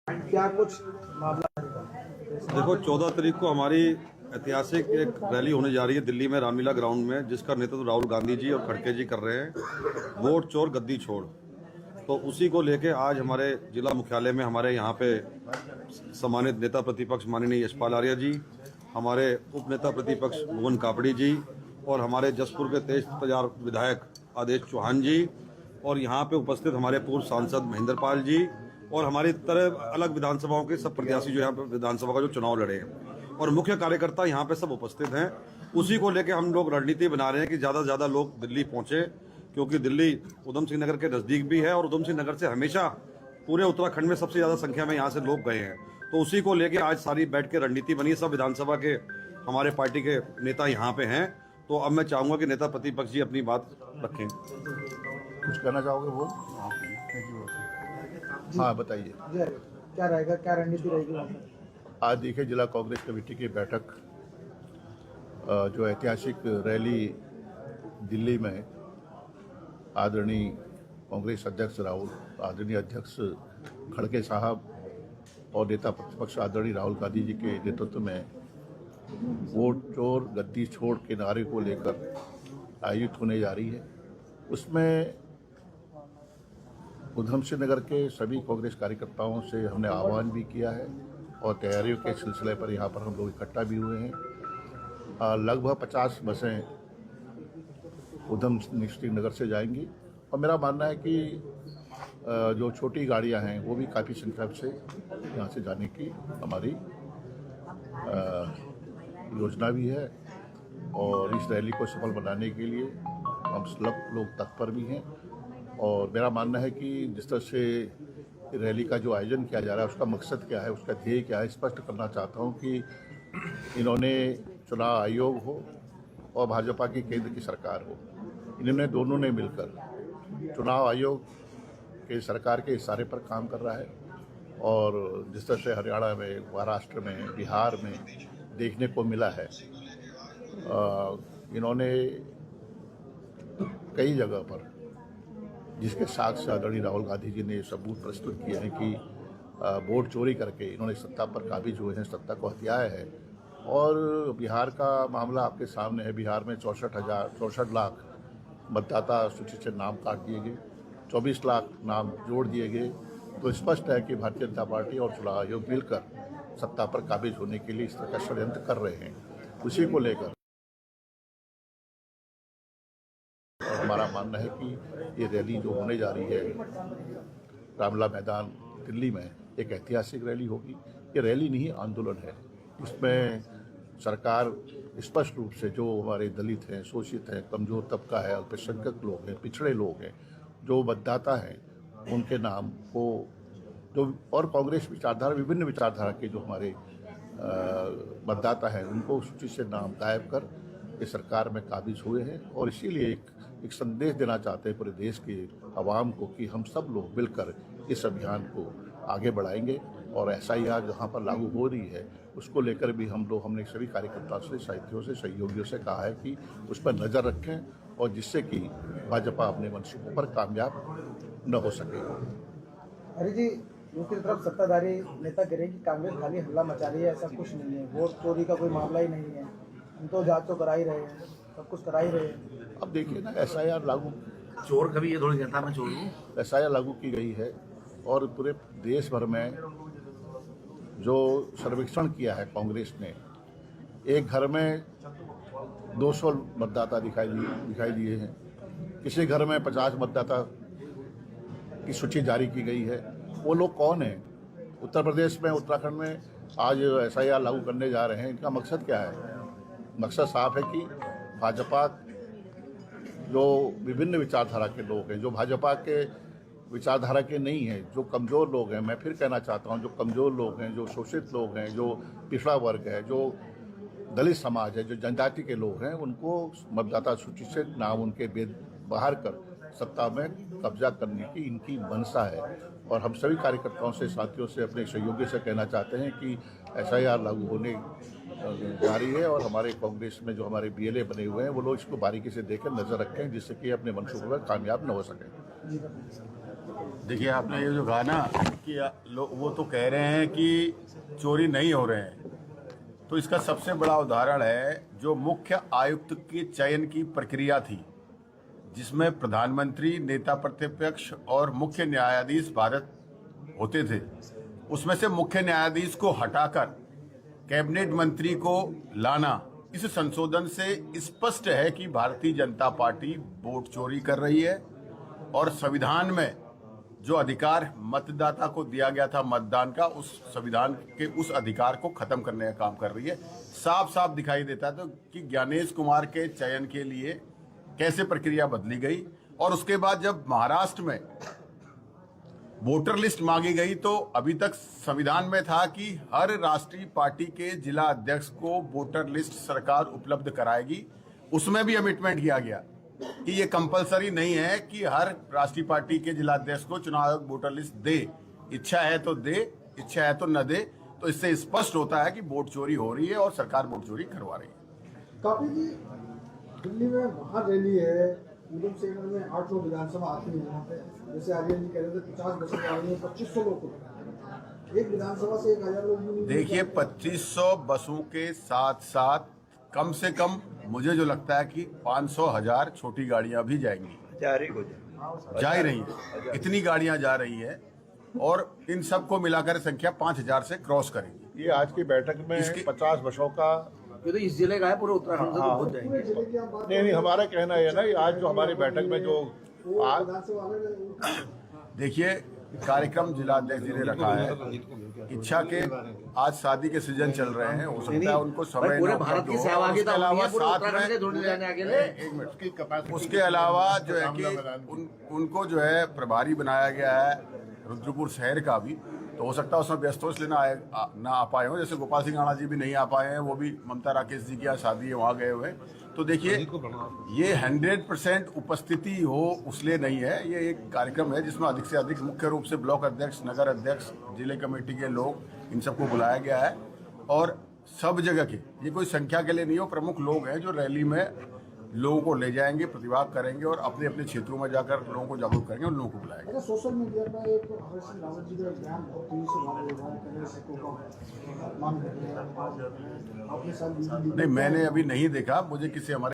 क्या कुछ मामला देखो, 14 तारीख को हमारी ऐतिहासिक एक रैली होने जा रही है दिल्ली में रामलीला ग्राउंड में, जिसका नेतृत्व राहुल गांधी जी और खड़गे जी कर रहे हैं। वोट चोर गद्दी छोड़, तो उसी को लेके आज हमारे जिला मुख्यालय में हमारे यहाँ पे सम्मानित नेता प्रतिपक्ष माननीय यशपाल आर्य जी, हमारे उप नेता प्रतिपक्ष भुवन कापड़ी जी और हमारे जसपुर के तेज तर्रार विधायक आदेश चौहान जी और यहाँ पे उपस्थित हमारे पूर्व सांसद महेंद्र पाल जी और हमारी तरह अलग विधानसभाओं के सब प्रत्याशी जो यहाँ पे विधानसभा का जो चुनाव लड़े हैं और मुख्य कार्यकर्ता यहाँ पे सब उपस्थित हैं। उसी को लेके हम लोग रणनीति बना रहे हैं कि ज़्यादा से ज़्यादा लोग दिल्ली पहुँचे, क्योंकि दिल्ली उधम सिंह नगर के नज़दीक भी है और उधम सिंह नगर से हमेशा पूरे उत्तराखंड में सबसे ज़्यादा संख्या में यहाँ से लोग गए हैं। तो उसी को लेके आज सारी बैठ के रणनीति बनी। सब विधानसभा के हमारे पार्टी के नेता यहाँ पे हैं, तो अब मैं चाहूँगा कि नेता प्रतिपक्ष जी अपनी बात रखें। कुछ कहना चाहोगे वो? हाँ बताइए, क्या रहेगा, क्या रणनीति रहेगी? आज देखिए जिला कांग्रेस कमेटी की बैठक, जो ऐतिहासिक रैली दिल्ली में आदरणीय कांग्रेस अध्यक्ष राहुल, आदरणीय अध्यक्ष खड़गे साहब और नेता प्रतिपक्ष आदरणीय राहुल गांधी जी के नेतृत्व में वोट चोर गद्दी छोड़ के नारे को लेकर आयोजित होने जा रही है। उसमें उधम सिंह नगर के सभी कांग्रेस कार्यकर्ताओं से हमने आह्वान भी किया है और तैयारियों के सिलसिले पर यहाँ पर हम लोग इकट्ठा भी हुए हैं। लगभग 50 बसें उधम सिंह नगर से जाएंगी और मेरा मानना है कि जो छोटी गाड़ियाँ हैं वो भी काफ़ी संख्या से यहाँ से जाने की हमारी योजना भी है और इस रैली को सफल बनाने के लिए हम सब लोग तत्पर भी हैं। और मेरा मानना है कि जिस तरह से रैली का जो आयोजन किया जा रहा है उसका मकसद क्या है, उसका ध्येय क्या है, स्पष्ट करना चाहता हूं कि इन्होंने चुनाव आयोग हो और भाजपा की केंद्र की सरकार हो, इन्होंने दोनों ने मिलकर चुनाव आयोग के सरकार के इशारे पर काम कर रहा है। और जिस तरह से हरियाणा में, महाराष्ट्र में, बिहार में देखने को मिला है, इन्होंने कई जगह पर जिसके साक्ष्य आदरणीय राहुल गांधी जी ने सबूत प्रस्तुत किए हैं कि वोट चोरी करके इन्होंने सत्ता पर काबिज हुए हैं, सत्ता को हथियाया है। और बिहार का मामला आपके सामने है। बिहार में 64 लाख मतदाता सूची से नाम काट दिए गए, 24 लाख नाम जोड़ दिए गए। तो स्पष्ट है कि भारतीय जनता पार्टी और चुनाव आयोग मिलकर सत्ता पर काबिज होने के लिए इस तरह का षड्यंत्र कर रहे हैं। उसी को लेकर हमारा मानना है कि ये रैली जो होने जा रही है रामलीला मैदान दिल्ली में, एक ऐतिहासिक रैली होगी। ये रैली नहीं, आंदोलन है। इसमें सरकार स्पष्ट रूप से जो हमारे दलित हैं, शोषित हैं, कमज़ोर तबका है, अल्पसंख्यक लोग हैं, पिछड़े लोग हैं, जो मतदाता हैं, उनके नाम को जो और कांग्रेस विचारधारा, विभिन्न विचारधारा के जो हमारे मतदाता हैं, उनको सूची से नाम गायब कर इस सरकार में काबिज हुए हैं। और इसीलिए एक संदेश देना चाहते हैं पूरे देश के आवाम को कि हम सब लोग मिलकर इस अभियान को आगे बढ़ाएंगे। और SIR जहाँ पर लागू हो रही है उसको लेकर भी हमने सभी कार्यकर्ताओं से, साथियों से, सहयोगियों से कहा है कि उस पर नज़र रखें और जिससे कि भाजपा अपने मंसूबों पर कामयाब न हो सके। अरे जी, दूसरी तरफ सत्ताधारी नेता कह रहे हैं कि कांग्रेस खाली हल्ला मचा रही है, ऐसा कुछ नहीं है, वोट चोरी का कोई मामला ही नहीं है, हम तो जांच तो करा ही रहे हैं, सब कुछ करा ही रहे हैं। अब देखिए ना, SIR लागू, चोर कभी ये थोड़ी जनता में चोर हूँ, SIR लागू की गई है और पूरे देश भर में जो सर्वेक्षण किया है कांग्रेस ने, एक घर में 200 मतदाता दिखाई दिए हैं, किसी घर में 50 मतदाता की सूची जारी की गई है। वो लोग कौन हैं? उत्तर प्रदेश में, उत्तराखंड में आज SIR लागू करने जा रहे हैं। इनका मकसद क्या है? मकसद साफ है कि भाजपा जो विभिन्न विचारधारा के लोग हैं, जो भाजपा के विचारधारा के नहीं हैं, जो कमज़ोर लोग हैं, मैं फिर कहना चाहता हूं, जो कमज़ोर लोग हैं, जो शोषित लोग हैं, जो पिछड़ा वर्ग है, जो दलित समाज है, जो जनजाति के लोग हैं, उनको मतदाता सूची से नाम उनके बाहर कर सत्ता में कब्जा करने की इनकी मंशा है। और हम सभी कार्यकर्ताओं से, साथियों से, अपने सहयोगियों से कहना चाहते हैं कि SIR लागू होने जा रही है और हमारे कांग्रेस में जो हमारे BLA बने हुए हैं वो लोग इसको बारीकी से देकर नजर रखें, जिससे कि अपने मंसूबों पर कामयाब न हो सके। देखिए आपने ये जो गाना कि वो तो कह रहे हैं कि चोरी नहीं हो रहे हैं, तो इसका सबसे बड़ा उदाहरण है जो मुख्य आयुक्त के चयन की प्रक्रिया थी, जिसमें प्रधानमंत्री, नेता प्रतिपक्ष और मुख्य न्यायाधीश भारत होते थे। उसमें से मुख्य न्यायाधीश को हटाकर कैबिनेट मंत्री को लाना, इस संशोधन से स्पष्ट है कि भारतीय जनता पार्टी वोट चोरी कर रही है और संविधान में जो अधिकार मतदाता को दिया गया था मतदान का, उस संविधान के उस अधिकार को खत्म करने का काम कर रही है। साफ साफ दिखाई देता है तो कि ज्ञानेश कुमार के चयन के लिए कैसे प्रक्रिया बदली गई, और उसके बाद जब महाराष्ट्र में वोटर लिस्ट मांगी गई तो अभी तक संविधान में था कि हर राष्ट्रीय पार्टी के जिला अध्यक्ष को वोटर लिस्ट सरकार उपलब्ध कराएगी। उसमें भी अमिटमेंट किया गया कि ये कंपलसरी नहीं है कि हर राष्ट्रीय पार्टी के जिला अध्यक्ष को चुनाव आयोग वोटर लिस्ट दे, इच्छा है तो दे, इच्छा है तो न दे। तो इससे स्पष्ट होता है कि वोट चोरी हो रही है और सरकार वोट चोरी करवा रही है। काफी जी, दिल्ली में महारैली है, उधम सिंह में 8 लोग विधानसभा आती है यहाँ पे, जैसे आर्यन जी कह रहे थे 50 बसें आ रही है, 2500 लोग को एक विधानसभा से 1000 लोग। देखिए 2500 बसों के साथ साथ कम से कम मुझे जो लगता है कि 500,000 छोटी गाड़ियां भी जाएंगी, जा ही रही है, इतनी गाड़ियां जा रही है और इन सबको मिलाकर संख्या 5000 से क्रॉस करेगी। ये आज की बैठक में 50 बसों का, ये तो इस जिले का है, पूरे उत्तराखंड से तो पहुंच जाएंगे। नहीं हमारा कहना है ना, आज जो हमारी बैठक में जो देखिए कार्यक्रम जिलाध्यक्ष जी ने रखा है, इच्छा के आज शादी के सीजन चल रहे हैं, हो सकता है उनको समय पूरे भारत की सहभागिता उसके अलावा पूरे साथ उत्तराखंड से जुड़ने जाने के लिए। एक मिनट, उसके अलावा जो है कि उनको जो है प्रभारी बनाया गया है रुद्रपुर शहर का भी, तो हो सकता है उसमें व्यस्त हो इसलिए ना आ पाए हो। जैसे गोपाल सिंह राणा जी भी नहीं आ पाए हैं, वो भी ममता राकेश जी की शादी है वहाँ गए हुए। तो देखिए ये 100% उपस्थिति हो उसलिए नहीं है, ये एक कार्यक्रम है जिसमें अधिक से अधिक मुख्य रूप से ब्लॉक अध्यक्ष, नगर अध्यक्ष, जिले कमेटी के लोग, इन सबको बुलाया गया है और सब जगह के, ये कोई संख्या के लिए नहीं हो, प्रमुख लोग हैं जो रैली में लोगों को ले जाएंगे, प्रतिभाग करेंगे और अपने अपने क्षेत्रों में जाकर लोगों को जागरूक करेंगे और लोगों को बुलाएंगे। अच्छा, सोशल मीडिया पर एक हर्ष रावत जी का बयान बहुत तेजी से वायरल हो रहा है, कांग्रेस को मांग कर रहे हैं, आपने साथ नहीं मैंने अभी नहीं देखा, मुझे किसी हमारे